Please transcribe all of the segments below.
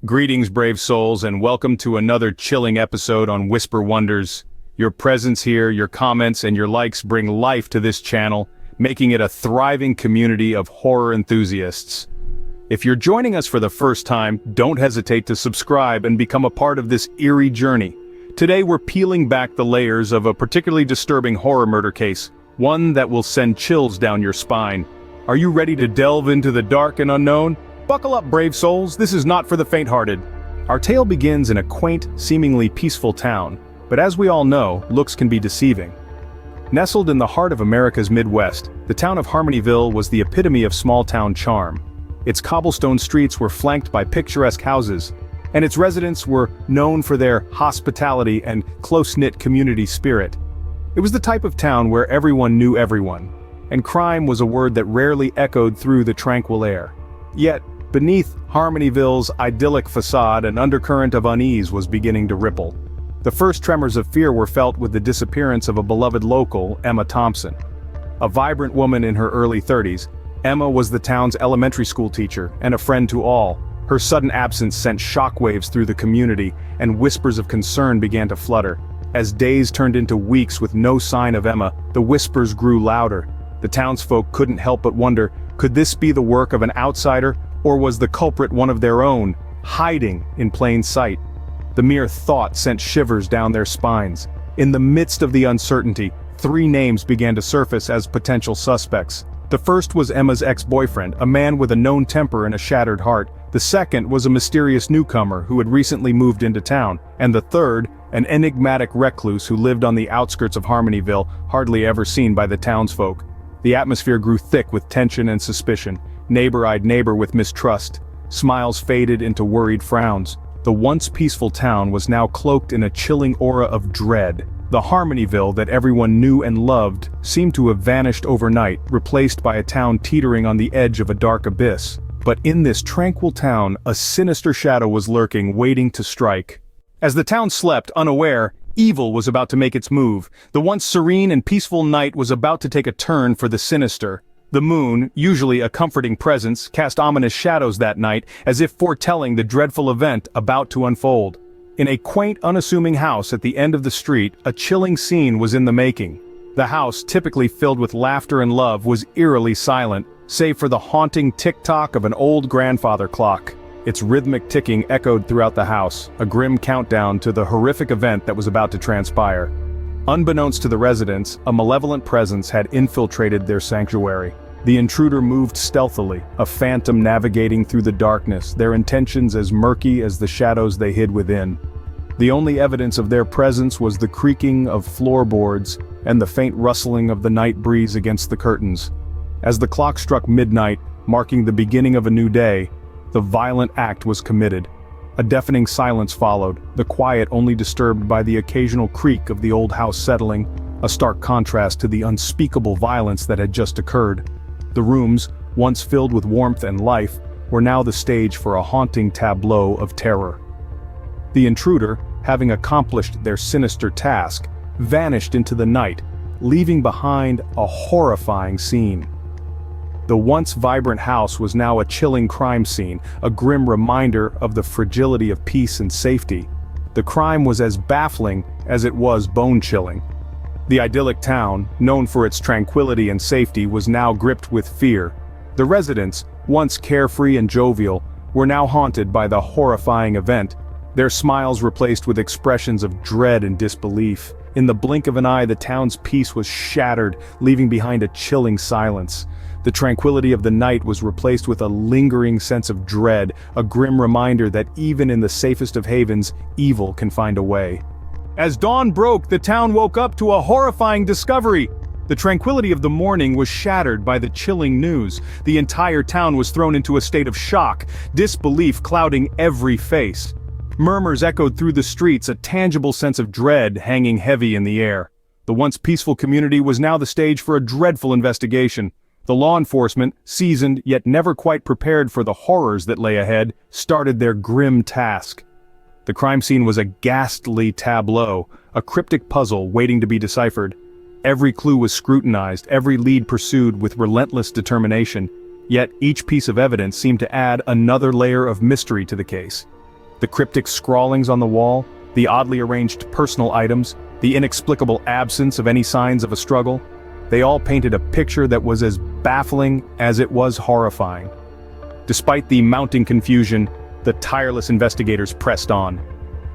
Greetings, brave souls, and welcome to another chilling episode on Whisper Wonders. Your presence here, your comments, and your likes bring life to this channel, making it a thriving community of horror enthusiasts. If you're joining us for the first time, don't hesitate to subscribe and become a part of this eerie journey. Today we're peeling back the layers of a particularly disturbing horror murder case, one that will send chills down your spine. Are you ready to delve into the dark and unknown? Buckle up, brave souls, this is not for the faint-hearted. Our tale begins in a quaint, seemingly peaceful town, but as we all know, looks can be deceiving. Nestled in the heart of America's Midwest, the town of Harmonyville was the epitome of small-town charm. Its cobblestone streets were flanked by picturesque houses, and its residents were known for their hospitality and close-knit community spirit. It was the type of town where everyone knew everyone, and crime was a word that rarely echoed through the tranquil air. Yet, beneath Harmonyville's idyllic facade, an undercurrent of unease was beginning to ripple. The first tremors of fear were felt with the disappearance of a beloved local, Emma Thompson. A vibrant woman in her early 30s, Emma was the town's elementary school teacher and a friend to all. Her sudden absence sent shockwaves through the community, and whispers of concern began to flutter. As days turned into weeks with no sign of Emma, the whispers grew louder. The townsfolk couldn't help but wonder, could this be the work of an outsider, or was the culprit one of their own, hiding in plain sight? The mere thought sent shivers down their spines. In the midst of the uncertainty, 3 names began to surface as potential suspects. The first was Emma's ex-boyfriend, a man with a known temper and a shattered heart. The second was a mysterious newcomer who had recently moved into town. And the third, an enigmatic recluse who lived on the outskirts of Harmonyville, hardly ever seen by the townsfolk. The atmosphere grew thick with tension and suspicion. Neighbor eyed neighbor with mistrust. Smiles faded into worried frowns. The once peaceful town was now cloaked in a chilling aura of dread. The Harmonyville that everyone knew and loved seemed to have vanished overnight, replaced by a town teetering on the edge of a dark abyss. But in this tranquil town, a sinister shadow was lurking, waiting to strike. As the town slept, unaware, evil was about to make its move. The once serene and peaceful night was about to take a turn for the sinister. The moon, usually a comforting presence, cast ominous shadows that night, as if foretelling the dreadful event about to unfold. In a quaint, unassuming house at the end of the street, a chilling scene was in the making. The house, typically filled with laughter and love, was eerily silent, save for the haunting tick-tock of an old grandfather clock. Its rhythmic ticking echoed throughout the house, a grim countdown to the horrific event that was about to transpire. Unbeknownst to the residents, a malevolent presence had infiltrated their sanctuary. The intruder moved stealthily, a phantom navigating through the darkness, their intentions as murky as the shadows they hid within. The only evidence of their presence was the creaking of floorboards and the faint rustling of the night breeze against the curtains. As the clock struck midnight, marking the beginning of a new day, the violent act was committed. A deafening silence followed, the quiet only disturbed by the occasional creak of the old house settling, a stark contrast to the unspeakable violence that had just occurred. The rooms, once filled with warmth and life, were now the stage for a haunting tableau of terror. The intruder, having accomplished their sinister task, vanished into the night, leaving behind a horrifying scene. The once vibrant house was now a chilling crime scene, a grim reminder of the fragility of peace and safety. The crime was as baffling as it was bone-chilling. The idyllic town, known for its tranquility and safety, was now gripped with fear. The residents, once carefree and jovial, were now haunted by the horrifying event, their smiles replaced with expressions of dread and disbelief. In the blink of an eye, the town's peace was shattered, leaving behind a chilling silence. The tranquility of the night was replaced with a lingering sense of dread, a grim reminder that even in the safest of havens, evil can find a way. As dawn broke, the town woke up to a horrifying discovery. The tranquility of the morning was shattered by the chilling news. The entire town was thrown into a state of shock, disbelief clouding every face. Murmurs echoed through the streets, a tangible sense of dread hanging heavy in the air. The once peaceful community was now the stage for a dreadful investigation. The law enforcement, seasoned yet never quite prepared for the horrors that lay ahead, started their grim task. The crime scene was a ghastly tableau, a cryptic puzzle waiting to be deciphered. Every clue was scrutinized, every lead pursued with relentless determination, yet each piece of evidence seemed to add another layer of mystery to the case. The cryptic scrawlings on the wall, the oddly arranged personal items, the inexplicable absence of any signs of a struggle, they all painted a picture that was as baffling as it was horrifying. Despite the mounting confusion, the tireless investigators pressed on.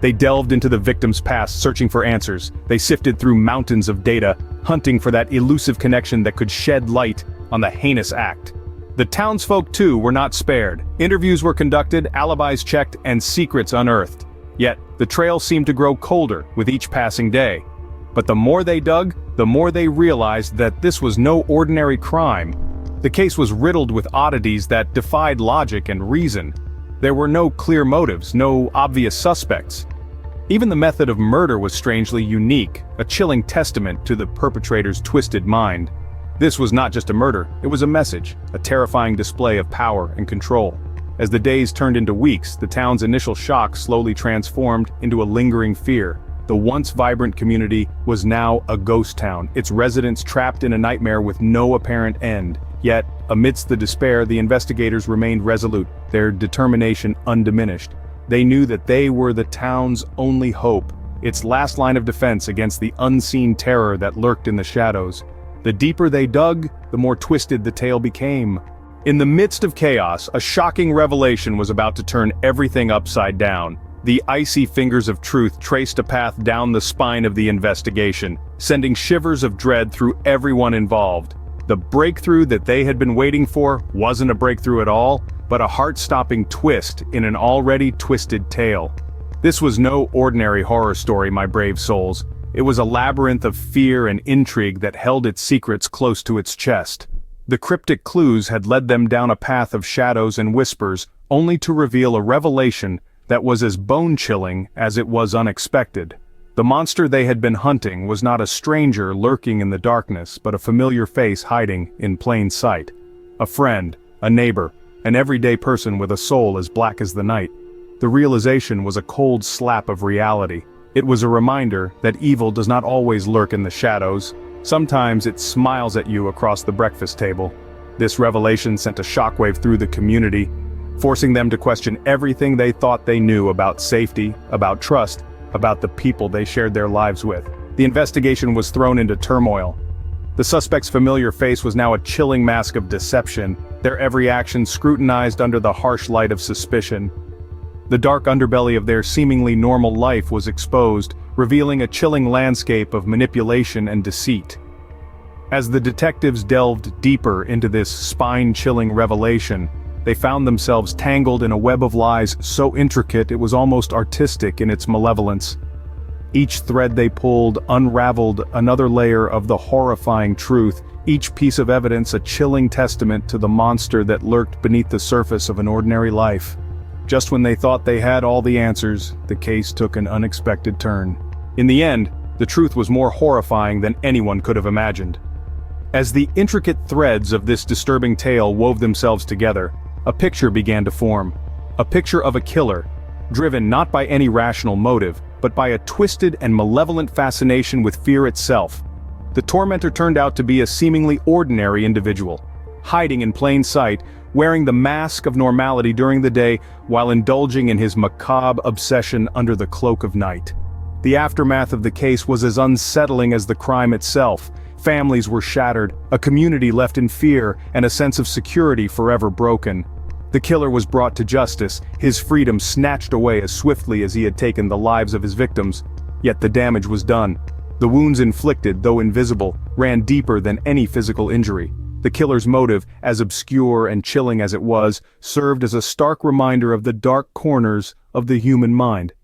They delved into the victim's past, searching for answers. They sifted through mountains of data, hunting for that elusive connection that could shed light on the heinous act. The townsfolk, too, were not spared. Interviews were conducted, alibis checked, and secrets unearthed. Yet, the trail seemed to grow colder with each passing day. But the more they dug, the more they realized that this was no ordinary crime. The case was riddled with oddities that defied logic and reason. There were no clear motives, no obvious suspects. Even the method of murder was strangely unique, a chilling testament to the perpetrator's twisted mind. This was not just a murder, it was a message, a terrifying display of power and control. As the days turned into weeks, the town's initial shock slowly transformed into a lingering fear. The once vibrant community was now a ghost town, its residents trapped in a nightmare with no apparent end. Yet, amidst the despair, the investigators remained resolute, their determination undiminished. They knew that they were the town's only hope, its last line of defense against the unseen terror that lurked in the shadows. The deeper they dug, the more twisted the tale became. In the midst of chaos, a shocking revelation was about to turn everything upside down. The icy fingers of truth traced a path down the spine of the investigation, sending shivers of dread through everyone involved. The breakthrough that they had been waiting for wasn't a breakthrough at all, but a heart-stopping twist in an already twisted tale. This was no ordinary horror story, my brave souls. It was a labyrinth of fear and intrigue that held its secrets close to its chest. The cryptic clues had led them down a path of shadows and whispers, only to reveal a revelation that was as bone-chilling as it was unexpected. The monster they had been hunting was not a stranger lurking in the darkness, but a familiar face hiding in plain sight. A friend, a neighbor, an everyday person with a soul as black as the night. The realization was a cold slap of reality. It was a reminder that evil does not always lurk in the shadows. Sometimes it smiles at you across the breakfast table. This revelation sent a shockwave through the community, forcing them to question everything they thought they knew about safety, about trust, about the people they shared their lives with. The investigation was thrown into turmoil. The suspect's familiar face was now a chilling mask of deception, their every action scrutinized under the harsh light of suspicion. The dark underbelly of their seemingly normal life was exposed, revealing a chilling landscape of manipulation and deceit. As the detectives delved deeper into this spine-chilling revelation, they found themselves tangled in a web of lies so intricate it was almost artistic in its malevolence. Each thread they pulled unraveled another layer of the horrifying truth, each piece of evidence a chilling testament to the monster that lurked beneath the surface of an ordinary life. Just when they thought they had all the answers, the case took an unexpected turn. In the end, the truth was more horrifying than anyone could have imagined. As the intricate threads of this disturbing tale wove themselves together, a picture began to form. A picture of a killer, driven not by any rational motive, but by a twisted and malevolent fascination with fear itself. The tormentor turned out to be a seemingly ordinary individual, hiding in plain sight, wearing the mask of normality during the day while indulging in his macabre obsession under the cloak of night. The aftermath of the case was as unsettling as the crime itself. Families were shattered, a community left in fear, and a sense of security forever broken. The killer was brought to justice, his freedom snatched away as swiftly as he had taken the lives of his victims. Yet the damage was done. The wounds inflicted, though invisible, ran deeper than any physical injury. The killer's motive, as obscure and chilling as it was, served as a stark reminder of the dark corners of the human mind.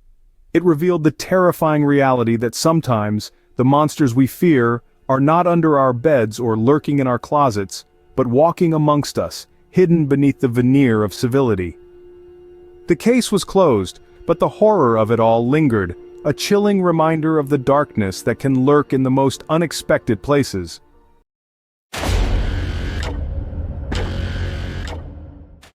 It revealed the terrifying reality that sometimes, the monsters we fear are not under our beds or lurking in our closets, but walking amongst us, hidden beneath the veneer of civility. The case was closed, but the horror of it all lingered, a chilling reminder of the darkness that can lurk in the most unexpected places.